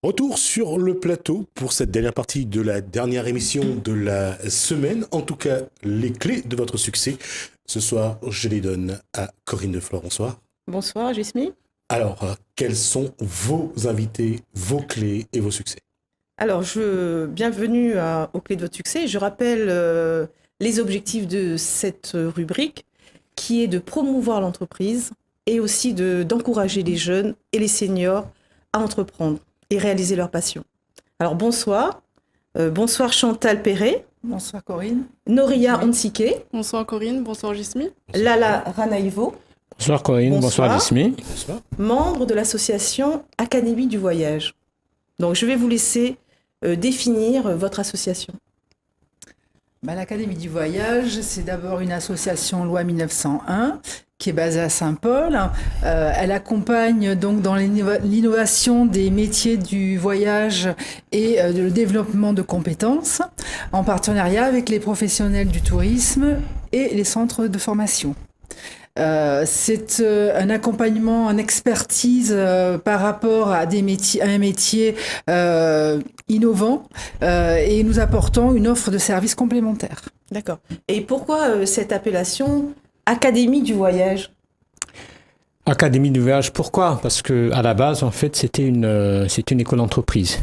Retour sur le plateau pour cette dernière partie de la dernière émission de la semaine. En tout cas, les clés de votre succès. Ce soir, je les donne à Corinne Deflore. Bonsoir. Bonsoir, Jasmine. Alors, quels sont vos invités, vos clés et vos succès? Alors, bienvenue aux clés de votre succès. Je rappelle les objectifs de cette rubrique qui est de promouvoir l'entreprise et aussi d'encourager les jeunes et les seniors à entreprendre et réaliser leur passion. Alors, bonsoir. Bonsoir Chantal Perret. Bonsoir Corinne. Noria Onsike. Bonsoir Corinne, bonsoir Jismi. Lala Ranaïvo. Bonsoir Corinne, bonsoir Jismi. Bonsoir. Membre de l'association Académie du Voyage. Donc, je vais vous laisser définir votre association. L'Académie du Voyage, c'est d'abord une association loi 1901 qui est basée à Saint-Paul. Elle accompagne donc dans l'innovation des métiers du voyage et le développement de compétences en partenariat avec les professionnels du tourisme et les centres de formation. C'est un accompagnement en expertise par rapport à un métier innovant et nous apportons une offre de services complémentaires. D'accord. Et pourquoi cette appellation Académie du Voyage ? Académie du Voyage, pourquoi ? Parce que à la base, en fait, c'est une école d'entreprise.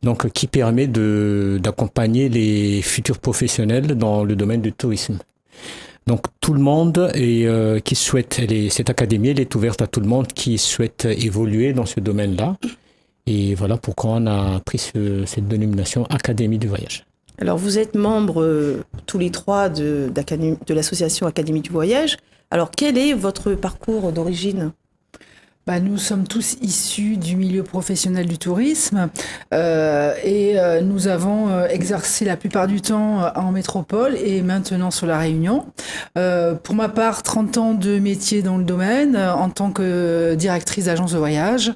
Donc, qui permet d'accompagner les futurs professionnels dans le domaine du tourisme. Donc tout le monde qui souhaite, cette académie, elle est ouverte à tout le monde qui souhaite évoluer dans ce domaine-là. Et voilà pourquoi on a pris cette dénomination Académie du Voyage. Alors vous êtes membres tous les trois de l'association Académie du Voyage. Alors quel est votre parcours d'origine ? Nous sommes tous issus du milieu professionnel du tourisme et nous avons exercé la plupart du temps en métropole et maintenant sur la Réunion. Pour ma part, 30 ans de métier dans le domaine en tant que directrice d'agence de voyage.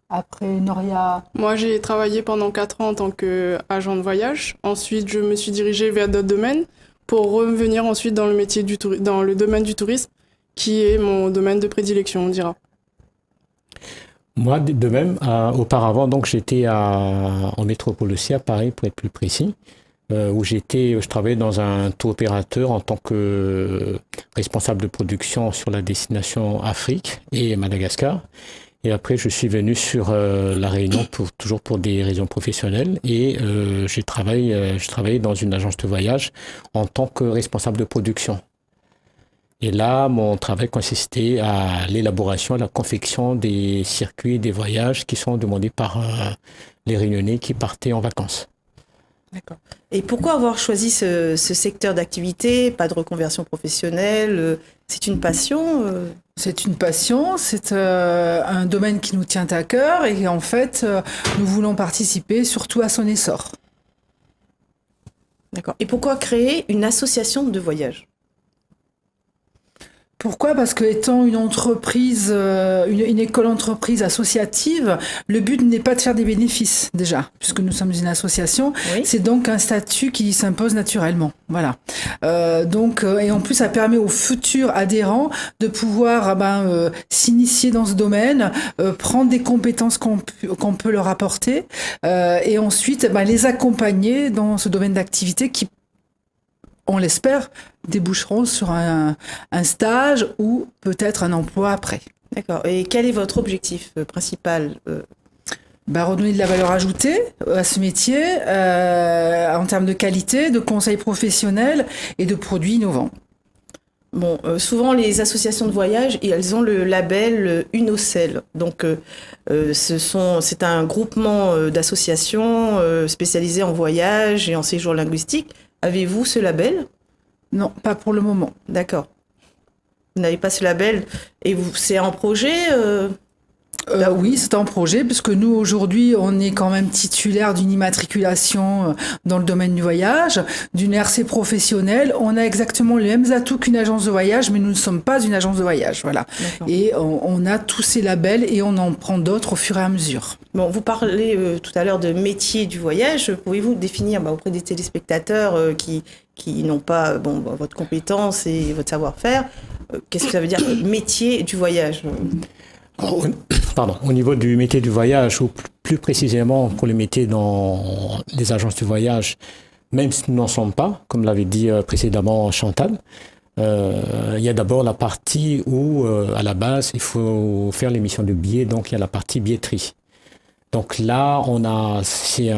Après, Noria... Moi, j'ai travaillé pendant 4 ans en tant qu'agent de voyage. Ensuite, je me suis dirigée vers d'autres domaines pour revenir ensuite dans le domaine du tourisme, qui est mon domaine de prédilection, on dira. Moi, de même, auparavant, donc j'étais en métropole aussi, à Paris, pour être plus précis, où je travaillais dans un tour opérateur en tant que responsable de production sur la destination Afrique et Madagascar. Et après, je suis venu sur la Réunion toujours pour des raisons professionnelles et je travaillais dans une agence de voyage en tant que responsable de production. Et là, mon travail consistait à l'élaboration, à la confection des circuits et des voyages qui sont demandés par les Réunionnais qui partaient en vacances. D'accord. Et pourquoi avoir choisi ce secteur d'activité ? Pas de reconversion professionnelle ? C'est une passion ? C'est une passion, c'est un domaine qui nous tient à cœur et en fait, nous voulons participer surtout à son essor. D'accord. Et pourquoi créer une association de voyage ? Pourquoi ? Parce que étant une entreprise, une école entreprise associative, le but n'est pas de faire des bénéfices déjà, puisque nous sommes une association. Oui. C'est donc un statut qui s'impose naturellement. Voilà. Et en plus, ça permet aux futurs adhérents de pouvoir s'initier dans ce domaine, prendre des compétences qu'on peut leur apporter, et ensuite les accompagner dans ce domaine d'activité qui, on l'espère, déboucheront sur un stage ou peut-être un emploi après. D'accord. Et quel est votre objectif principal ? Redonner de la valeur ajoutée à ce métier en termes de qualité, de conseils professionnels et de produits innovants. Bon, souvent les associations de voyage, elles ont le label UNOCEL. Donc, c'est un groupement d'associations spécialisées en voyage et en séjour linguistique. Avez-vous ce label ? Non, pas pour le moment. D'accord. Vous n'avez pas ce label et c'est un projet Oui, c'est un projet, parce que nous, aujourd'hui, on est quand même titulaire d'une immatriculation dans le domaine du voyage, d'une RC professionnelle. On a exactement les mêmes atouts qu'une agence de voyage, mais nous ne sommes pas une agence de voyage. Voilà. D'accord. Et on a tous ces labels et on en prend d'autres au fur et à mesure. Bon, vous parlez tout à l'heure de métier du voyage. Pouvez-vous définir auprès des téléspectateurs qui n'ont pas votre compétence et votre savoir-faire, qu'est-ce que ça veut dire métier du voyage ? Au niveau du métier du voyage, ou plus précisément pour le métier dans les agences de voyage, même si nous n'en sommes pas, comme l'avait dit précédemment Chantal, il y a d'abord la partie où, à la base, il faut faire l'émission de billets, donc il y a la partie billetterie. Donc là, c'est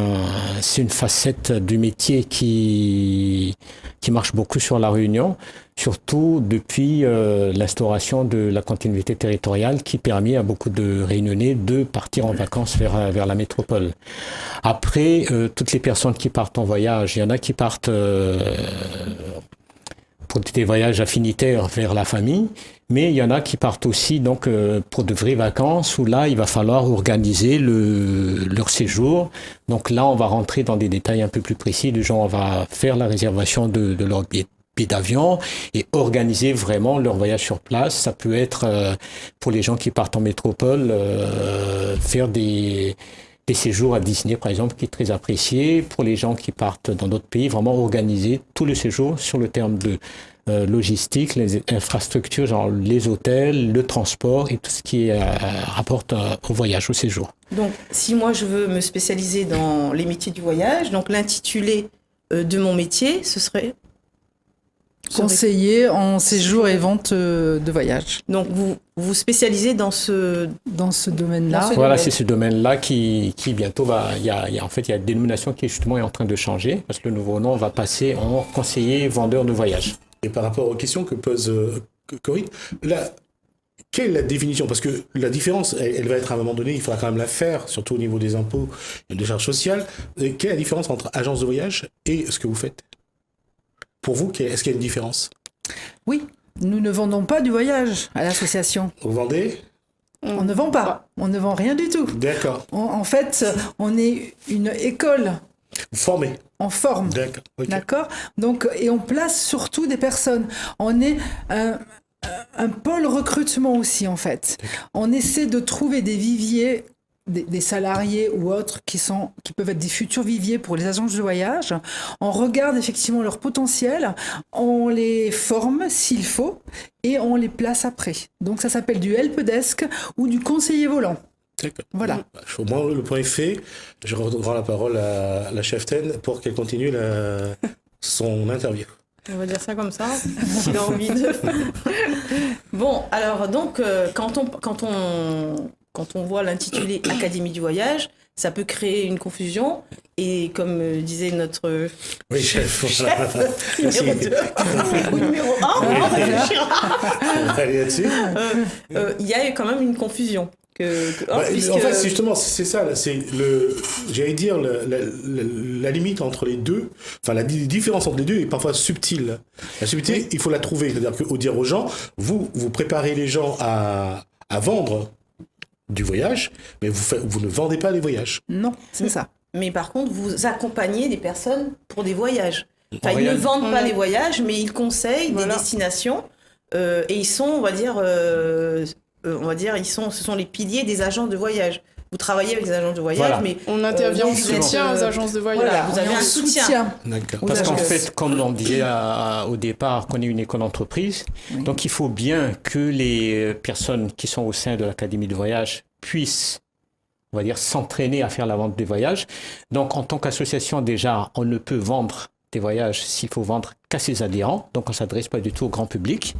une facette du métier qui marche beaucoup sur La Réunion, surtout depuis l'instauration de la continuité territoriale qui permet à beaucoup de Réunionnais de partir en vacances vers la métropole. Après, toutes les personnes qui partent en voyage, il y en a qui partent pour des voyages affinitaires vers la famille, mais il y en a qui partent aussi donc pour de vraies vacances où là il va falloir organiser leur séjour. Donc là on va rentrer dans des détails un peu plus précis, du genre on va faire la réservation de leur billet d'avion et organiser vraiment leur voyage sur place. Ça peut être pour les gens qui partent en métropole, faire des séjours à Disney, par exemple, qui est très apprécié. Pour les gens qui partent dans d'autres pays, vraiment organiser tout le séjour sur le terme de logistique, les infrastructures, genre les hôtels, le transport et tout ce qui rapporte au voyage, au séjour. Donc, si moi je veux me spécialiser dans les métiers du voyage, donc l'intitulé de mon métier, ce serait conseiller en séjour et vente de voyage. Donc, vous vous spécialisez dans ce domaine-là. Voilà, c'est ce domaine-là qui bientôt va... Il y a une dénomination qui justement est en train de changer, parce que le nouveau nom va passer en conseiller vendeur de voyage. Et par rapport aux questions que pose Corinne, là, quelle est la définition? Parce que la différence, elle va être à un moment donné, il faudra quand même la faire, surtout au niveau des impôts et des charges sociales. Et quelle est la différence entre agence de voyage et ce que vous faites? Pour vous, est-ce qu'il y a une différence? Oui, nous ne vendons pas du voyage à l'association. Vous vendez? On ne vend pas, on ne vend rien du tout. D'accord. En fait, on est une école. Vous formez? On forme. D'accord. Okay. D'accord. Donc, et on place surtout des personnes. On est un pôle recrutement aussi, en fait. On essaie de trouver des viviers, des salariés ou autres qui peuvent être des futurs viviers pour les agences de voyage. On regarde effectivement leur potentiel, on les forme s'il faut et on les place après. Donc ça s'appelle du helpdesk ou du conseiller volant. D'accord. Voilà. Au moins, le point est fait. Je rends la parole à la cheftaine pour qu'elle continue son interview. On va dire ça comme ça, s'il a envie de... Bon, alors donc, quand on voit l'intitulé Académie du voyage, ça peut créer une confusion. Et comme disait notre chef numéro 2 ou numéro 1, on réfléchira. Allez là-dessus. Il y a quand même une confusion. Puisque... En fait, c'est justement, c'est ça, c'est j'allais dire, la limite entre les deux, enfin, la différence entre les deux est parfois subtile. La subtilité, il faut la trouver. C'est-à-dire qu'il faut dire aux gens, vous préparez les gens à vendre du voyage, mais vous ne vendez pas les voyages. Non, c'est ça. Mais par contre, vous accompagnez des personnes pour des voyages. Enfin, ils ne vendent pas les voyages, mais ils conseillent des destinations et ils sont, on va dire, ce sont les piliers des agences de voyage. Vous travaillez avec les agences de voyage, mais... On intervient en soutien aux agences de voyage. Voilà, vous avez un soutien. D'accord. Parce qu'en fait, comme on disait au départ, qu'on est une école d'entreprise, donc il faut bien que les personnes qui sont au sein de l'Académie de voyage puissent, on va dire, s'entraîner à faire la vente des voyages. Donc en tant qu'association, déjà, on ne peut vendre des voyages s'il faut vendre qu'à ses adhérents, donc on ne s'adresse pas du tout au grand public.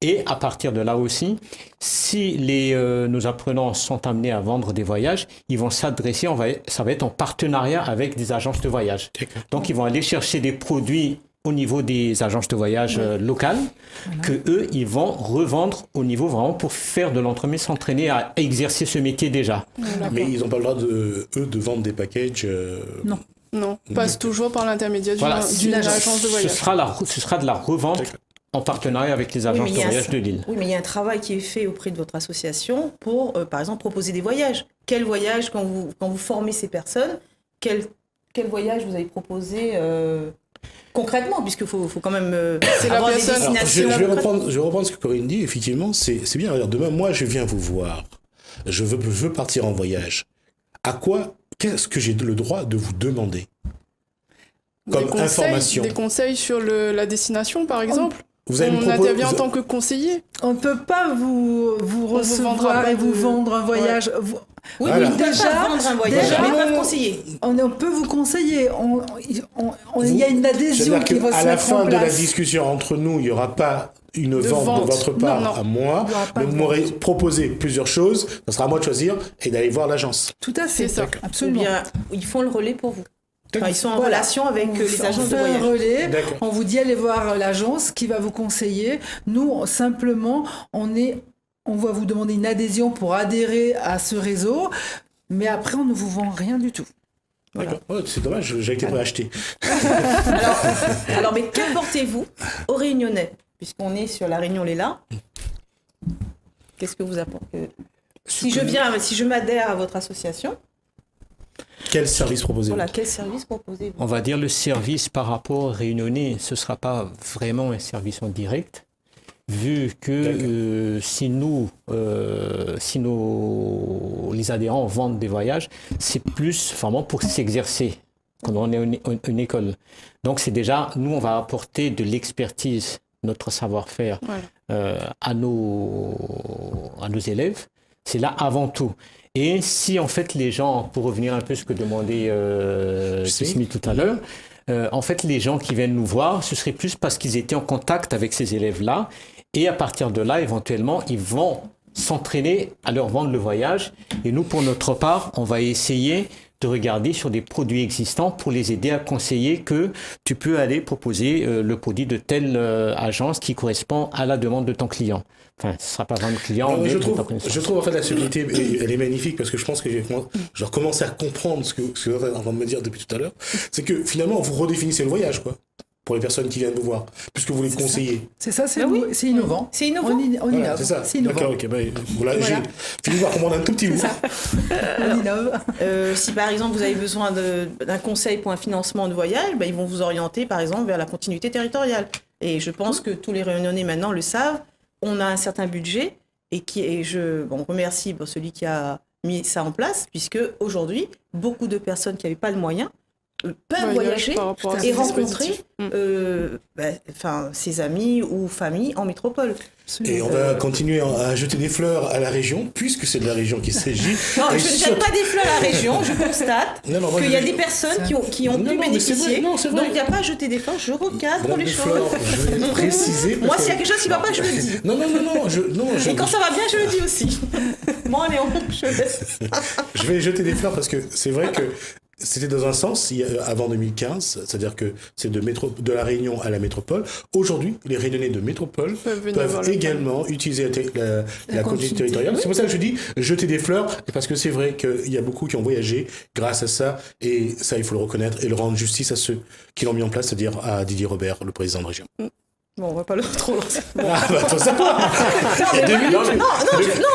Et à partir de là aussi, si nos apprenants sont amenés à vendre des voyages, ils vont s'adresser, ça va être en partenariat avec des agences de voyage. Donc ils vont aller chercher des produits au niveau des agences de voyage locales, que eux, ils vont revendre au niveau vraiment pour faire de l'entremise, s'entraîner à exercer ce métier déjà. Mais ils n'ont pas le droit, de vendre des packages Non, passe toujours par l'intermédiaire d'une agence de voyage. Ce sera de la revente en partenariat avec les agences de voyage de Lille. Oui, mais il y a un travail qui est fait auprès de votre association pour, par exemple, proposer des voyages. Quel voyage, quand vous formez ces personnes, quel voyage vous avez proposé concrètement, puisqu'il faut quand même avoir des destinations. Je vais reprendre ce que Corinne dit. Effectivement, c'est bien. Alors, demain, moi, je viens vous voir. Je veux partir en voyage. Qu'est-ce que j'ai le droit de vous demander comme information? Des conseils sur la destination, par exemple. Vous allez me On proposer... intervient en tant que conseiller. On ne peut pas vous vendra recevoir pas et vous de- vendre un voyage. Oui, Voilà. mais déjà, Déjà- vendre un voyage, déjà- mais pas de conseiller. On peut vous conseiller. Il y a une adhésion C'est-à-dire qui va qu'à se la mettre fin en de la place. discussion entre nous, il n'y aura pas une vente vente. de votre part Non, non. à moi, Il y aura pas mais de vous m'aurez vente. proposé plusieurs choses. Ça sera à moi de choisir et d'aller voir l'agence. Tout à fait. C'est ça. Ou Absolument. bien, ils font le relais pour vous. Enfin, ils sont en Voilà. relation avec les agences de On fait un voyage. relais, D'accord. on vous dit allez voir l'agence qui va vous conseiller. Nous, simplement, on va vous demander une adhésion pour adhérer à ce réseau, mais après, on ne vous vend rien du tout. D'accord. Ouais, c'est dommage, j'ai été prêt à acheter. Alors, mais qu'apportez-vous aux Réunionnais, puisqu'on est sur la Réunion Léla? Qu'est-ce que vous apportez? Si je m'adhère à votre association, Quel service proposez-vous? voilà, quel service proposez-vous? On va dire le service par rapport aux Réunionnais, ce ne sera pas vraiment un service en direct, vu que si les adhérents vendent des voyages, c'est plus vraiment pour s'exercer, quand on est une école. Donc c'est déjà, nous on va apporter de l'expertise, notre savoir-faire à nos élèves. C'est là avant tout. Et si en fait les gens, pour revenir un peu à ce que demandait Smith tout à l'heure, en fait les gens qui viennent nous voir, ce serait plus parce qu'ils étaient en contact avec ces élèves-là, et à partir de là, éventuellement, ils vont s'entraîner à leur vendre le voyage. Et nous, pour notre part, on va essayer de regarder sur des produits existants pour les aider à conseiller que tu peux aller proposer le produit de telle agence qui correspond à la demande de ton client. Enfin, ce ne sera pas vraiment le client, mais je de ta trouve connaissance. en fait la subtilité, elle est magnifique parce que je pense que j'ai recommencé à comprendre ce que vous êtes en train de me dire depuis tout à l'heure. C'est que finalement, vous redéfinissez le voyage, quoi, pour les personnes qui viennent vous voir, puisque vous les conseillez. C'est ça, c'est Ah oui. c'est innovant. C'est innovant. On Voilà, innove. c'est ça. C'est innovant. D'accord, ok. Voilà, j'ai fini par comprendre un tout petit bout. On innove. Si par exemple vous avez besoin d'un conseil pour un financement de voyage, ils vont vous orienter par exemple vers la continuité territoriale. Et je pense que tous les Réunionnais maintenant le savent. On a un certain budget et je remercie celui qui a mis ça en place, puisque aujourd'hui beaucoup de personnes qui n'avaient pas le moyen peuvent voyager par rapport à et ces rencontrer dispositifs. ses amis ou familles en métropole. Et on va continuer à jeter des fleurs à la région, puisque c'est de la région qu'il s'agit. Non, Et je ne jette surtout- pas des fleurs à la région, je constate Non, non, moi, qu'il y a je- des personnes qui ont Non, pu non, mais c'est bénéficier. vrai, non, c'est vrai. Donc il n'y a pas à jeter des fleurs, je recadre Madame les Dufleur, choses. je vais préciser. parce Moi, que- s'il y a quelque chose qui ne va pas, je le dis. Non, Et quand ça va bien, je le dis aussi. Moi, Léon, je laisse. je vais jeter des fleurs parce que c'est vrai que c'était dans un sens avant 2015, c'est-à-dire que c'est de la Réunion à la métropole. Aujourd'hui, les Réunionnais de métropole venir voir peuvent le également utiliser la continuité continuité. territoriale. C'est pour ça que je dis jeter des fleurs, parce que c'est vrai qu'il y a beaucoup qui ont voyagé grâce à ça, et ça, il faut le reconnaître et le rendre justice à ceux qui l'ont mis en place, c'est-à-dire à Didier Robert, le président de région. Bon, on va pas le trop lancer. Ah, bah, toi, ça va. Non,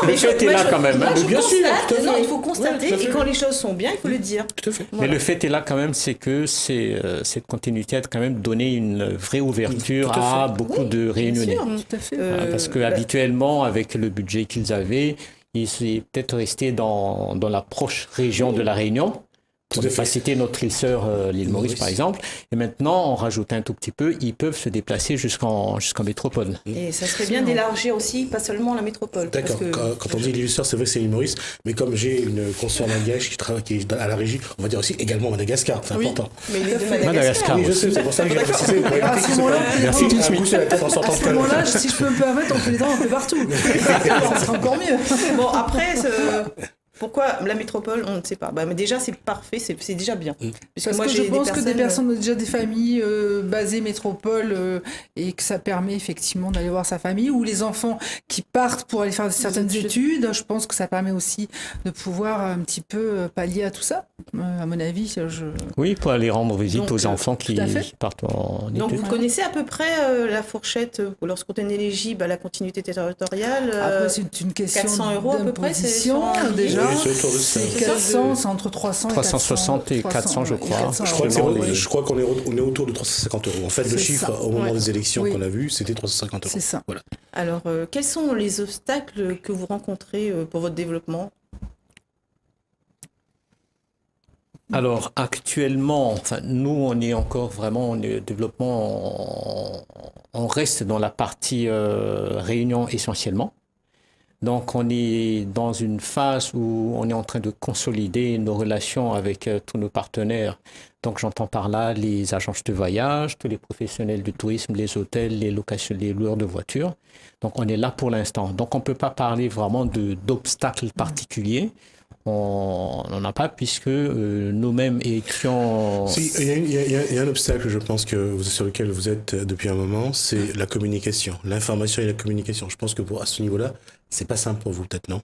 Le fait est là quand même, hein. Moi, je Bien sûr, constate, tout à fait. non, il faut Ouais, constater, tout à fait. et quand les choses sont bien, il faut le dire. Tout à fait. Mais le fait est là quand même, c'est que cette continuité a quand même donné une vraie ouverture Tout à à beaucoup de Réunionnais. sûr. Tout à fait. Parce que habituellement, avec le budget qu'ils avaient, ils étaient peut-être restés dans la proche région de la Réunion. Pour Tout à ne pas fait. citer notre île sœur, l'île Maurice par exemple. Et maintenant, on rajoute un tout petit peu, ils peuvent se déplacer jusqu'en métropole. Et ça serait bien d'élargir aussi, pas seulement la métropole. D'accord. parce que- Quand on dit l'illustre, c'est vrai que c'est l'île Maurice, mais comme j'ai une consoeur malgache qui est à la régie, on va dire aussi également Madagascar, c'est Oui. important. Mais il est de Madagascar. Madagascar. Oui, je sais, c'est pour ça que j'ai précisé. Pour éviter À qu'il ce se moment-là, prenne merci, un Smith. coup sur la tête en sortant À de ce table. moment-là, si je peux me permettre, on fait les dents un peu partout. C'est encore mieux. Bon, après, pourquoi la métropole, on ne sait pas. Mais déjà, c'est parfait, c'est déjà bien. Puisque Parce moi, que j'ai je pense que des personnes, personnes ont déjà des familles basées métropole et que ça permet effectivement d'aller voir sa famille, ou les enfants qui partent pour aller faire certaines études, je pense que ça permet aussi de pouvoir un petit peu pallier à tout ça. À mon avis, Oui, pour aller rendre visite Donc, aux enfants qui tout à fait. partent en Donc, études. vous connaissez à peu près la fourchette lorsqu'on est éligible à la continuité territoriale après c'est une question 400 € à peu près, c'est d'imposition sur un billet. déjà. Oui, c'est autour de ça. C'est 400, c'est entre 300 et 360 et 400, je crois. 400, Je crois, Selon les- je crois qu'on est autour de 350 €. En fait, le C'est chiffre ça. au moment Ouais. des élections Oui. qu'on a vu, c'était 350 €. C'est ça. Voilà. Alors, quels sont les obstacles que vous rencontrez pour votre développement? Alors actuellement, enfin, nous on est encore vraiment en développement, on reste dans la partie réunion essentiellement. Donc on est dans une phase où on est en train de consolider nos relations avec tous nos partenaires. Donc j'entends par là les agences de voyage, tous les professionnels du tourisme, les hôtels, les locations, les loueurs de voitures. Donc on est là pour l'instant. Donc on ne peut pas parler vraiment d'obstacles particuliers. On n'en a pas puisque nous-mêmes étions... Si, il y a un obstacle, je pense, sur lequel vous êtes depuis un moment, c'est la communication, l'information et la communication. Je pense que à ce niveau-là, c'est pas simple pour vous, peut-être, non?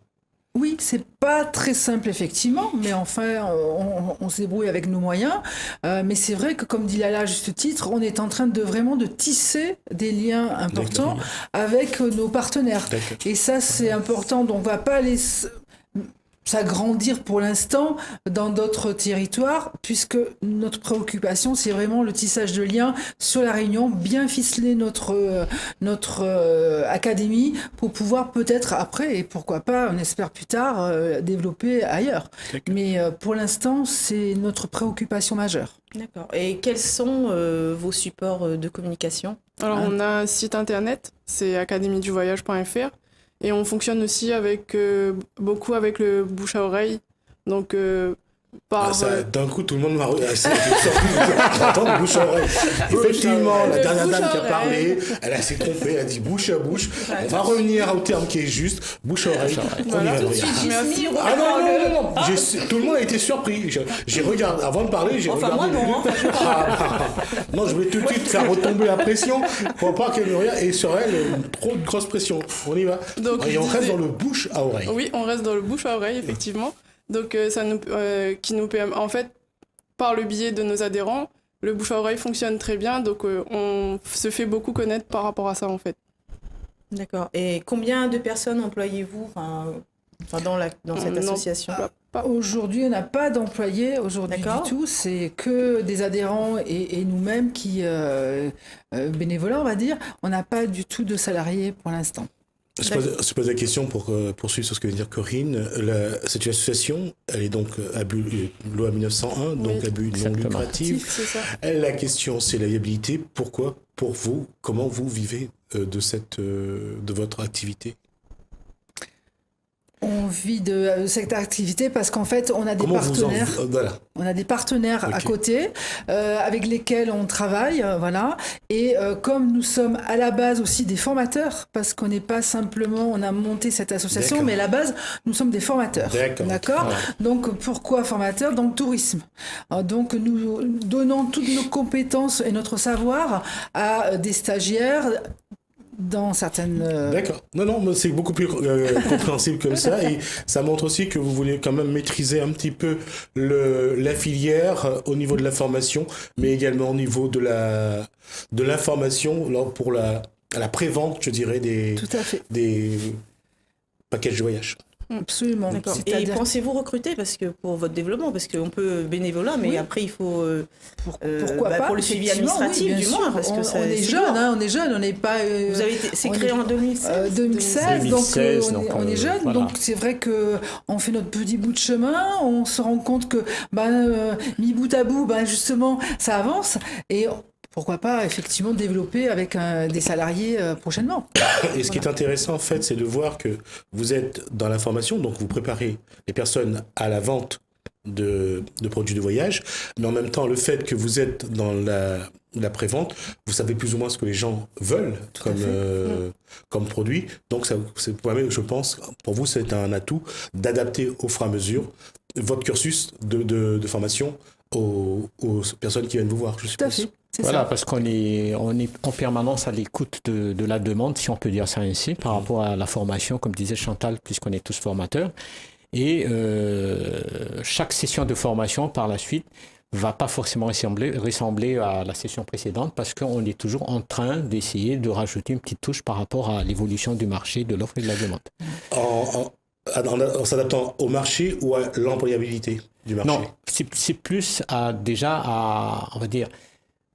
Oui, c'est pas très simple effectivement, mais enfin, on se débrouille avec nos moyens. Mais c'est vrai que, comme dit Lala à juste titre, on est en train de vraiment de tisser des liens importants avec nos partenaires. D'accord. Et ça, c'est important. Donc, on va pas les s'agrandir pour l'instant dans d'autres territoires, puisque notre préoccupation, c'est vraiment le tissage de liens sur la Réunion, bien ficeler notre académie pour pouvoir peut-être après, et pourquoi pas, on espère plus tard, développer ailleurs. D'accord. Mais pour l'instant, c'est notre préoccupation majeure. D'accord. Et quels sont vos supports de communication? Alors, on a un site internet, c'est academieduvoyage.fr. Et on fonctionne aussi avec beaucoup avec le bouche à oreille. Donc, d'un coup, tout le monde m'a sorti d'entendre bouche à oreille. Effectivement, la dernière dame qui a parlé, elle s'est trompée, elle a dit bouche à bouche. On va revenir au terme qui est juste, bouche à oreille. Voilà. Tout de suite, Gismi, Ah non. Tout le monde a été surpris. J'ai regardé, avant de parler, j'ai regardé. Moi non, Non, je voulais tout de suite faire retomber la pression pour pas qu'elle me regarde. Et sur elle, trop de grosse pression. On y va. Donc, et on reste dans le bouche à oreille. Oui, on reste dans le bouche à oreille, effectivement. Donc, qui nous permet, en fait, par le biais de nos adhérents, le bouche à oreille fonctionne très bien. Donc, on se fait beaucoup connaître par rapport à ça, en fait. D'accord. Et combien de personnes employez-vous dans cette association? Aujourd'hui, on n'a pas d'employés aujourd'hui du tout. C'est que des adhérents et nous-mêmes qui, bénévolats, on va dire. On n'a pas du tout de salariés pour l'instant. Je pose la question pour poursuivre sur ce que vient de dire Corinne. Cette association, elle est donc à but, loi 1901, donc à but non lucratif. C'est ça. La question, c'est la viabilité. Pourquoi, pour vous, comment vous vivez de votre activité? On vit de cette activité parce qu'en fait, on a des partenaires. Voilà. On a des partenaires à côté avec lesquels on travaille, voilà. Et comme nous sommes à la base aussi des formateurs, parce qu'on n'est pas simplement, on a monté cette association, mais à la base, nous sommes des formateurs. D'accord. Ouais. Donc pourquoi formateurs? Dans le tourisme. Donc nous donnons toutes nos compétences et notre savoir à des stagiaires. Dans certaines... D'accord. Non, c'est beaucoup plus compréhensible comme ça. Et ça montre aussi que vous voulez quand même maîtriser un petit peu la filière au niveau de la formation, mais également au niveau de l'information pour la prévente, je dirais, des packages de voyage. Absolument. D'accord. Et pensez-vous recruter pour votre développement, parce qu'on peut bénévolat, mais après il faut pourquoi pas pour le suivi administratif du moins, parce que on est jeune, on n'est pas. Vous avez c'est créé en 2016. 2016, donc on est jeune, voilà. Donc c'est vrai que on fait notre petit bout de chemin, on se rend compte que mis bout à bout, justement ça avance et pourquoi pas effectivement développer avec des salariés prochainement. Et ce qui est intéressant en fait, c'est de voir que vous êtes dans la formation, donc vous préparez les personnes à la vente de produits de voyage, mais en même temps le fait que vous êtes dans la prévente, vous savez plus ou moins ce que les gens veulent comme produit, donc ça permet, je pense, pour vous c'est un atout d'adapter au fur et à mesure votre cursus de formation aux personnes qui viennent vous voir, je suppose. Tout à fait. Voilà, ça. parce qu'on est en permanence à l'écoute de la demande, si on peut dire ça ainsi, par rapport à la formation, comme disait Chantal, puisqu'on est tous formateurs. Et chaque session de formation, par la suite, va pas forcément ressembler à la session précédente, parce qu'on est toujours en train d'essayer de rajouter une petite touche par rapport à l'évolution du marché, de l'offre et de la demande. En s'adaptant au marché ou à l'employabilité du marché? Non, c'est plus on va dire,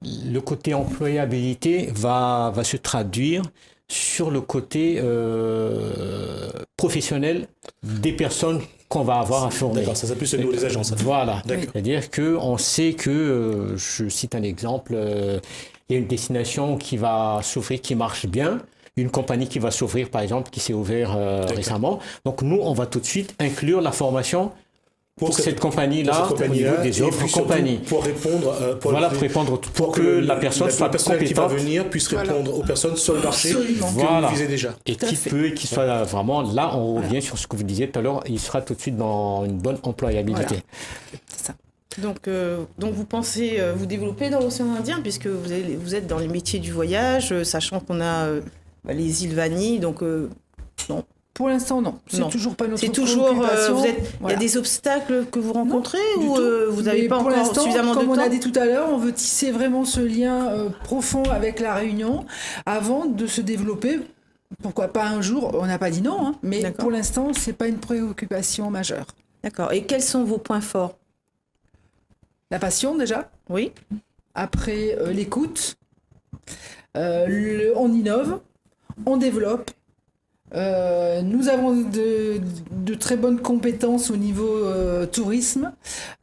le côté employabilité va se traduire sur le côté professionnel des personnes qu'on va avoir à former. D'accord, ça c'est plus au niveau des agences. Voilà. D'accord. C'est-à-dire qu'on sait que, je cite un exemple, il y a une destination qui va s'ouvrir, qui marche bien, une compagnie qui va s'ouvrir, par exemple, qui s'est ouverte récemment. Donc nous, on va tout de suite inclure la formation pour cette compagnie-là, au niveau des autres compagnies. Pour répondre, pour que la personne soit personnel qui va compétente. venir puisse répondre aux personnes sur le marché Absolument. que Voilà. vous visez déjà. Et qui soit vraiment, là, on revient sur ce que vous disiez tout à l'heure, il sera tout de suite dans une bonne employabilité. Voilà. C'est ça. Donc vous pensez vous développer dans l'océan Indien, puisque vous êtes dans les métiers du voyage, sachant qu'on a les îles Vanille, donc non. Pour l'instant, non. C'est Non. toujours pas notre C'est toujours, préoccupation. il y a Voilà. des obstacles que vous rencontrez Du ou tout. vous n'avez Mais pas pour encore l'instant, suffisamment de comme on temps? a dit tout à l'heure, on veut tisser vraiment ce lien profond avec la Réunion avant de se développer. Pourquoi pas un jour? On n'a pas dit non, hein, mais D'accord. pour l'instant, c'est pas une préoccupation majeure. D'accord. Et quels sont vos points forts? La passion déjà. Oui. Après, l'écoute. On innove, on développe. Nous avons de très bonnes compétences au niveau tourisme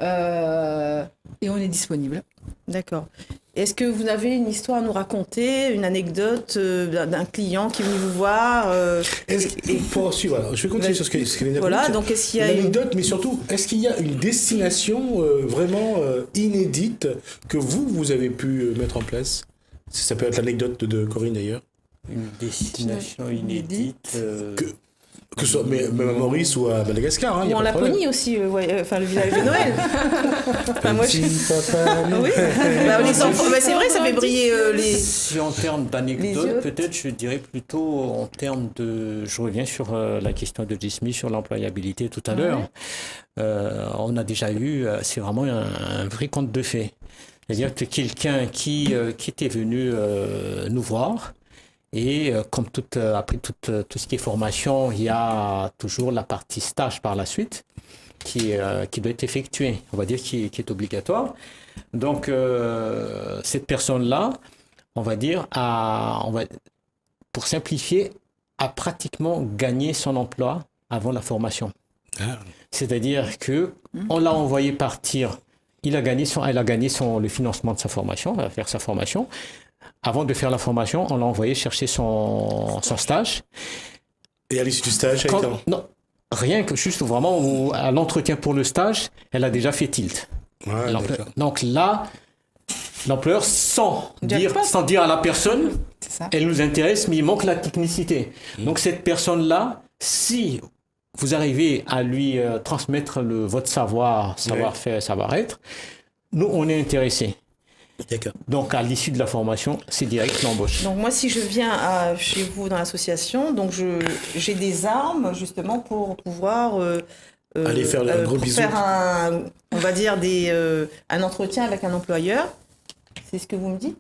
et on est disponible. D'accord. Est-ce que vous avez une histoire à nous raconter, une anecdote d'un client qui est venu vous voir Pour suivre, voilà, je vais continuer sur ce qu'Elena dit. Voilà, donc est-ce qu'il y a une anecdote, mais surtout, est-ce qu'il y a une destination vraiment inédite que vous avez pu mettre en place? Ça peut être l'anecdote de Corinne d'ailleurs. Une destination inédite. Que ce soit même à Maurice ou à Madagascar. Hein, y ou a en pas de problème. Laponie aussi, le village de Noël. Enfin, moi, Petit papa Noël. Oui. Les enfants, c'est vrai, ça fait briller les. Si en termes Les d'anecdotes, yeux. peut-être je dirais plutôt en termes de... Je reviens sur la question de Jismi, sur l'employabilité tout à l'heure. On a déjà eu, c'est vraiment un vrai conte de fées. C'est-à-dire que quelqu'un qui était venu nous voir, et comme après tout ce qui est formation, il y a toujours la partie stage par la suite qui doit être effectuée, on va dire, qui est obligatoire. Donc, cette personne-là, on va dire, pour simplifier, a pratiquement gagné son emploi avant la formation. Ah. C'est-à-dire que on l'a envoyé partir, elle a gagné le financement de sa formation, elle va faire sa formation. Avant de faire la formation, on l'a envoyé chercher son stage. Et à l'issue du stage, Non, rien que juste vraiment à l'entretien pour le stage, elle a déjà fait tilt. Ouais, d'accord. Donc là, l'employeur, sans dire à la personne, C'est ça. elle nous intéresse, mais il manque la technicité. Donc cette personne-là, si vous arrivez à lui transmettre votre savoir-faire, savoir-être, nous, on est intéressés. D'accord. Donc, à l'issue de la formation, c'est direct l'embauche. Donc moi, si je viens chez vous dans l'association, donc j'ai des armes justement pour pouvoir Aller faire un gros pour bisou. faire on va dire un entretien avec un employeur. C'est ce que vous me dites?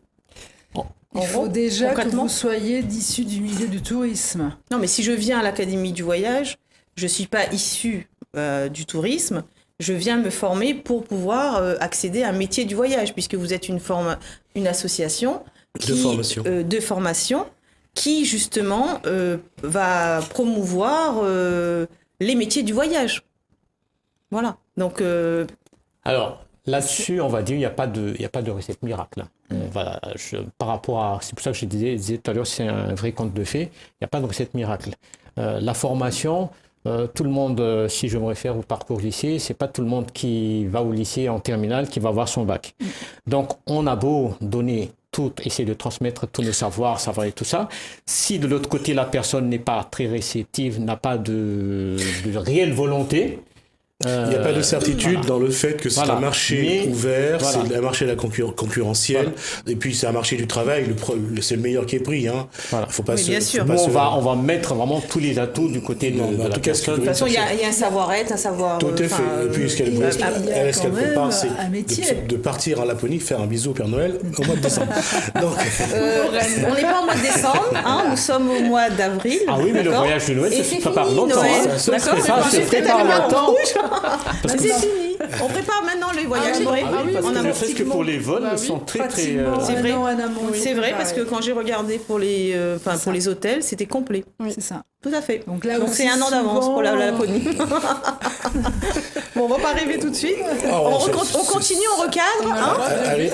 Il En faut gros, déjà que concrètement vous soyez issu du milieu du tourisme. Non, mais si je viens à l'Académie du voyage, je suis pas issue du tourisme. Je viens me former pour pouvoir accéder à un métier du voyage, puisque vous êtes une association de formation qui, justement, va promouvoir les métiers du voyage. Voilà. Donc, Alors, là-dessus, on va dire, il n'y a pas de recette miracle. Par rapport à... C'est pour ça que je disais tout à l'heure, c'est un vrai conte de fées. Il n'y a pas de recette miracle. La formation... tout le monde, si je me réfère au parcours lycée, c'est pas tout le monde qui va au lycée en terminale qui va avoir son bac. Donc, on a beau donner tout, essayer de transmettre tous nos savoirs et tout ça. Si de l'autre côté, la personne n'est pas très réceptive, n'a pas de réelle volonté, il n'y a pas de certitude dans le fait que c'est un marché ouvert, c'est un marché concurrentiel, et puis c'est un marché du travail, c'est le meilleur qui est pris. Hein. Voilà. Faut pas bien sûr. Nous, on va mettre vraiment tous les atouts du côté de la personne. De toute façon, il y a un savoir-être, un savoir... Tout à fait. Et puis, ce qu'elle prépare, c'est de partir en Laponie, faire un bisou au Père Noël au mois de décembre. Donc... on n'est pas au mois de décembre, hein, nous sommes au mois d'avril. Ah oui, mais le voyage de Noël, ça se prépare longtemps. D'accord, ça se prépare longtemps. C'est fini. On prépare maintenant les voyages, c'est vrai. Ah oui, parce En que amont. je sais que pour les vols, Bah ils oui. sont très Pratiquement C'est vrai. un an en amont. C'est vrai parce que quand j'ai regardé pour les, pour les hôtels, c'était complet. C'est ça. Tout à fait. Donc là Donc aussi, c'est un an d'avance souvent, pour la Laponie. Bon, on va pas rêver tout de suite. On continue, on recadre. Hein.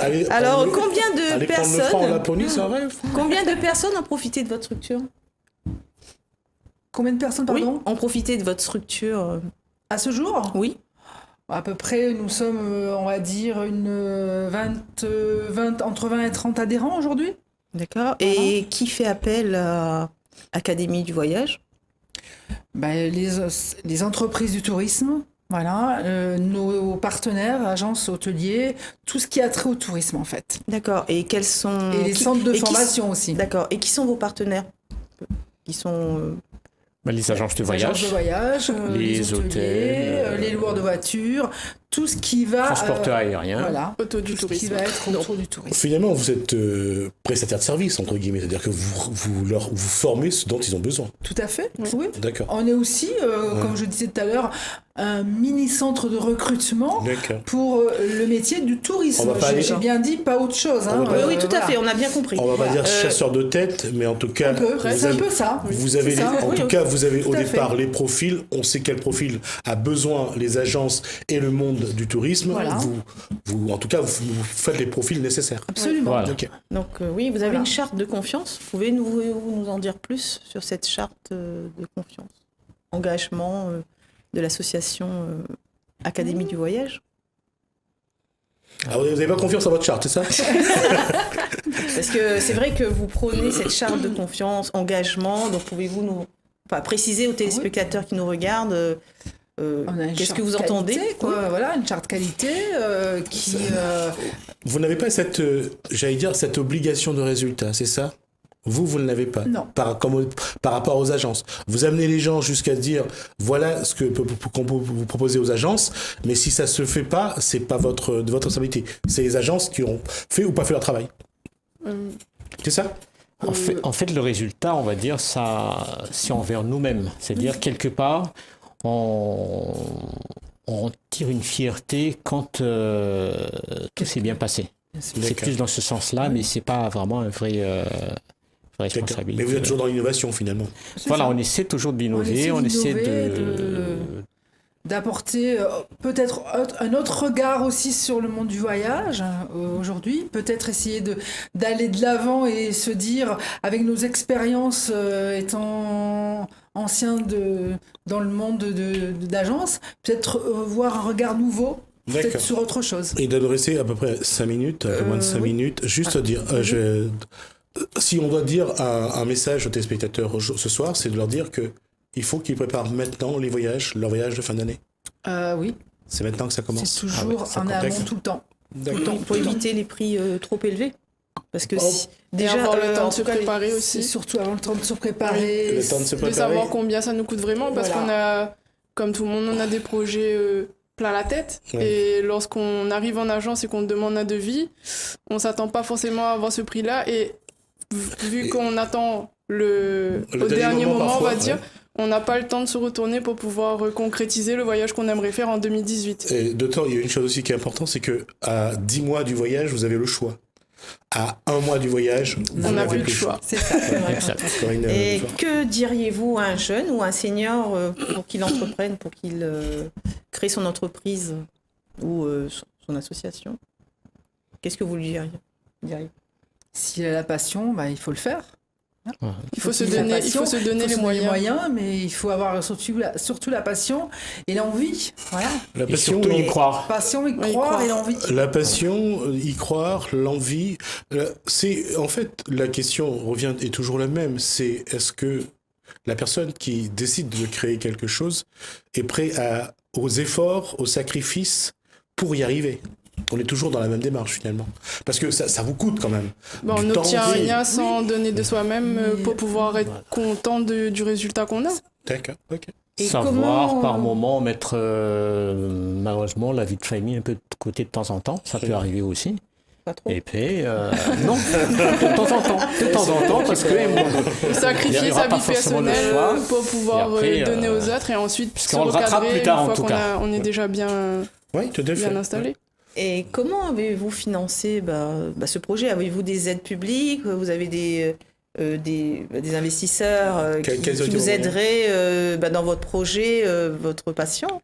Allez, Alors, prendre le- combien de allez prendre le franc en personnes, Laponie, c'est un rêve. combien de personnes ont profité de votre structure? Combien de personnes, Oui, pardon, ont profité de votre structure. à ce jour? Oui. À peu près, nous sommes, on va dire, entre 20 et 30 adhérents aujourd'hui. D'accord. Et qui fait appel à Académie du voyage? Ben, les entreprises du tourisme, voilà, nos partenaires, agences hôteliers, tout ce qui a trait au tourisme en fait. D'accord. Et quels sont Et les centres de et qui- formation aussi. D'accord. Et qui sont vos partenaires? Qui sont les agences de Les agences de voyage, voyage, les hôteliers, hôtels, les loueurs de voitures, tout ce qui va... transporteurs aériens. Voilà, Auto du tout ce qui tourisme. va être autour du tourisme. Finalement, vous êtes prestataire de service, entre guillemets, c'est-à-dire que vous formez ce dont ils ont besoin. Tout à fait, oui. D'accord. On est aussi, comme je disais tout à l'heure, un mini-centre de recrutement D'accord. pour le métier du tourisme. On va pas aller- J'ai bien dit, pas autre chose. On va pas- Oui, tout à voilà. fait. On a bien compris. On va pas dire chasseur de tête, mais en tout cas, Un peu, vous c'est un avez, peu ça. vous avez C'est ça. en Oui, tout oui. cas, vous avez au Tout à départ les profils. On sait quel profil a besoin les agences et le monde du tourisme. Voilà. En tout cas, vous faites les profils nécessaires. Absolument. Voilà. Ok. Donc oui, vous avez Voilà. une charte de confiance. Pouvez-vous nous en dire plus sur cette charte de confiance? Engagement de l'association Académie du voyage? Alors, vous n'avez pas confiance en votre charte, c'est ça? Parce que c'est vrai que vous prônez cette charte de confiance, engagement. Donc pouvez-vous nous préciser aux téléspectateurs qui nous regardent On a une qu'est-ce charte que vous entendez? qualité, quoi. Voilà, une charte qualité qui... Vous n'avez pas cette, j'allais dire, cette obligation de résultat, c'est ça? Vous ne l'avez pas. Non. Par rapport aux agences. Vous amenez les gens jusqu'à dire, voilà ce qu'on peut vous proposer aux agences, mais si ça se fait pas, c'est pas de votre responsabilité. C'est les agences qui ont fait ou pas fait leur travail. C'est ça? En fait, le résultat, on va dire, ça, c'est envers nous-mêmes. C'est-à-dire, quelque part, on tire une fierté quand tout s'est bien passé. C'est D'accord. plus dans ce sens-là, mais c'est pas vraiment un vraie responsabilité. Mais vous êtes toujours dans l'innovation finalement. Voilà, on essaie toujours d'innover, on essaie d'apporter peut-être un autre regard aussi sur le monde du voyage aujourd'hui, peut-être essayer d'aller de l'avant et se dire, avec nos expériences étant anciens dans le monde d'agence, peut-être voir un regard nouveau, peut-être D'accord. sur autre chose. Et d'adresser à peu près 5 minutes, un peu moins de 5 minutes, juste dire, si on doit dire un message aux téléspectateurs ce soir, c'est de leur dire que il faut qu'ils préparent maintenant leur voyage de fin d'année. Oui, C'est maintenant que ça commence. c'est toujours ça en complexe. amont tout le temps. D'accord. Pour éviter les prix trop élevés? Parce que Déjà, avoir le temps en de se tout cas, préparer C'est aussi. surtout avant le temps de se préparer. Le temps de se De préparer. savoir combien ça nous coûte vraiment, parce Voilà. qu'on a, comme tout le monde, on a des projets plein la tête. Ouais. Et lorsqu'on arrive en agence et qu'on demande un devis, on s'attend pas forcément à avoir ce prix-là. Et vu qu'on attend au dernier moment, parfois, on va dire, ouais. on n'a pas le temps de se retourner pour pouvoir concrétiser le voyage qu'on aimerait faire en 2018. Et d'autant, il y a une chose aussi qui est importante, c'est que à 10 mois du voyage, vous avez le choix. À 1 mois du voyage, vous On n'a n'avez plus plus le le choix. choix. c'est ça, c'est vrai. Exact. Corinne, Et bonsoir. que diriez-vous à un jeune ou à un senior pour qu'il entreprenne, pour qu'il crée son entreprise ou son association? Qu'est-ce que vous lui diriez? S'il a la passion, il faut le faire. Il faut se qu'il ait la donner, il passion, faut se donner il les faut moyens. mais il faut avoir surtout la passion et l'envie. Voilà. La Et passion, surtout y croire. Passion, y Y croire croire. et l'envie. la passion, y croire, l'envie, c'est en fait la question revient est toujours la même. C'est est-ce que la personne qui décide de créer quelque chose est prête aux efforts, aux sacrifices pour y arriver. On est toujours dans la même démarche finalement, parce que ça vous coûte quand même. Bon, on du temps, n'obtient oui. rien sans donner de soi-même Mais- pour pouvoir être content du résultat qu'on a. D'accord, ok. Et Savoir comment- par moment mettre malheureusement la vie de famille un peu de côté de temps en temps, ça peut arriver aussi. Pas trop. Et puis non, de temps en temps, parce que il y Sacrifier aura sa pas vie forcément le personnelle choix. pour pouvoir Et après, donner aux autres et ensuite se qu'on le rattrape recadrer plus tard, une en fois tout qu'on cas. on est déjà bien Oui, tout à fait. bien installé. Et comment avez-vous financé ce projet? Avez-vous des aides publiques? Vous avez des investisseurs qui Quels ont été vous vos moyens aideraient dans votre projet, votre passion?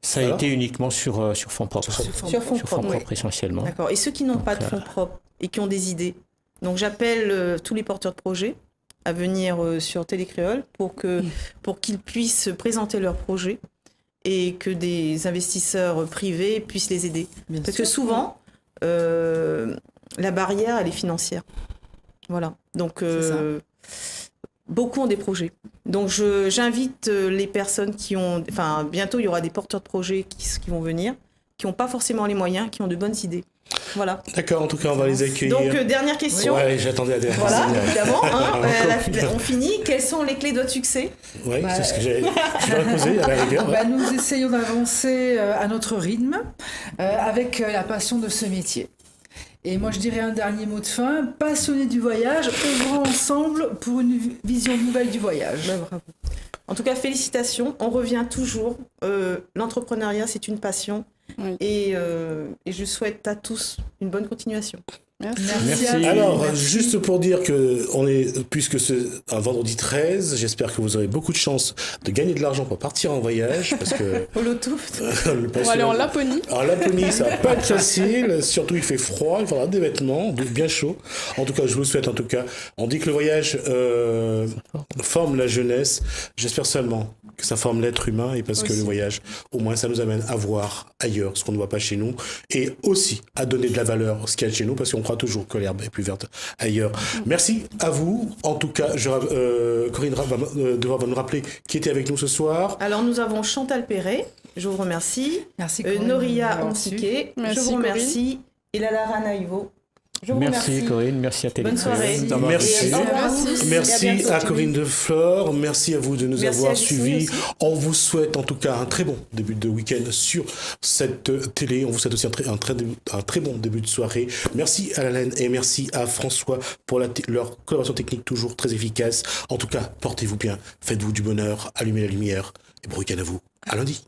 Ça a Alors été uniquement sur fonds propres. Sur fonds Sur fonds propres, propres essentiellement. D'accord. Et ceux qui n'ont Donc, pas de fonds propres et qui ont des idées? Donc j'appelle tous les porteurs de projets à venir sur Télécréole pour qu'ils puissent présenter leurs projets et que des investisseurs privés puissent les aider. Parce que souvent, la barrière, elle est financière. Voilà. Donc, beaucoup ont des projets. Donc, j'invite les personnes qui ont... Enfin, bientôt, il y aura des porteurs de projets qui vont venir, qui n'ont pas forcément les moyens, qui ont de bonnes idées. Voilà. D'accord, en tout cas, on va les accueillir. Donc, dernière question. Ouais, j'attendais la dernière. Voilà, évidemment. On finit. Quelles sont les clés de votre succès? Oui, c'est ce que je vais poser à la rigueur. Ouais. Nous essayons d'avancer à notre rythme, avec la passion de ce métier. Et moi, je dirais un dernier mot de fin. Passionnés du voyage, œuvrons ensemble pour une vision nouvelle du voyage. Bravo. En tout cas, félicitations. On revient toujours. L'entrepreneuriat, c'est une passion. Oui. Et je souhaite à tous une bonne continuation. Merci. à vous. Alors, Merci. juste pour dire puisque c'est un vendredi 13, j'espère que vous aurez beaucoup de chance de gagner de l'argent pour partir en voyage, parce que Au loto. le On va aller en Laponie. Alors, Laponie, ça va pas être facile, surtout il fait froid, il faudra des vêtements, bien chauds. En tout cas, je vous souhaite, on dit que le voyage forme la jeunesse, j'espère seulement que ça forme l'être humain, et parce que le voyage, au moins, ça nous amène à voir ailleurs ce qu'on ne voit pas chez nous, et aussi à donner de la valeur à ce qu'il y a chez nous, parce qu'on croit toujours que l'herbe est plus verte ailleurs. Merci à vous. En tout cas, Corinne va nous rappeler qui était avec nous ce soir. Alors, nous avons Chantal Perret. Je vous remercie. Merci, Corinne, Noria d'avoir Onsiké. Je Merci, vous remercie. Et Lara Naïvo. Je vous Merci remercie. Corinne, merci à Bonne Télécréole. soirée. d'avoir Merci. Et au revoir à tous. Merci Et à bientôt. à Corinne Deflore, merci à vous de nous Merci avoir à Justine suivis. aussi. On vous souhaite en tout cas un très bon début de week-end sur cette télé. On vous souhaite aussi un très bon début de soirée. Merci à Alain et merci à François pour leur collaboration technique toujours très efficace. En tout cas, portez-vous bien, faites-vous du bonheur, allumez la lumière et bon week-end à vous. À lundi.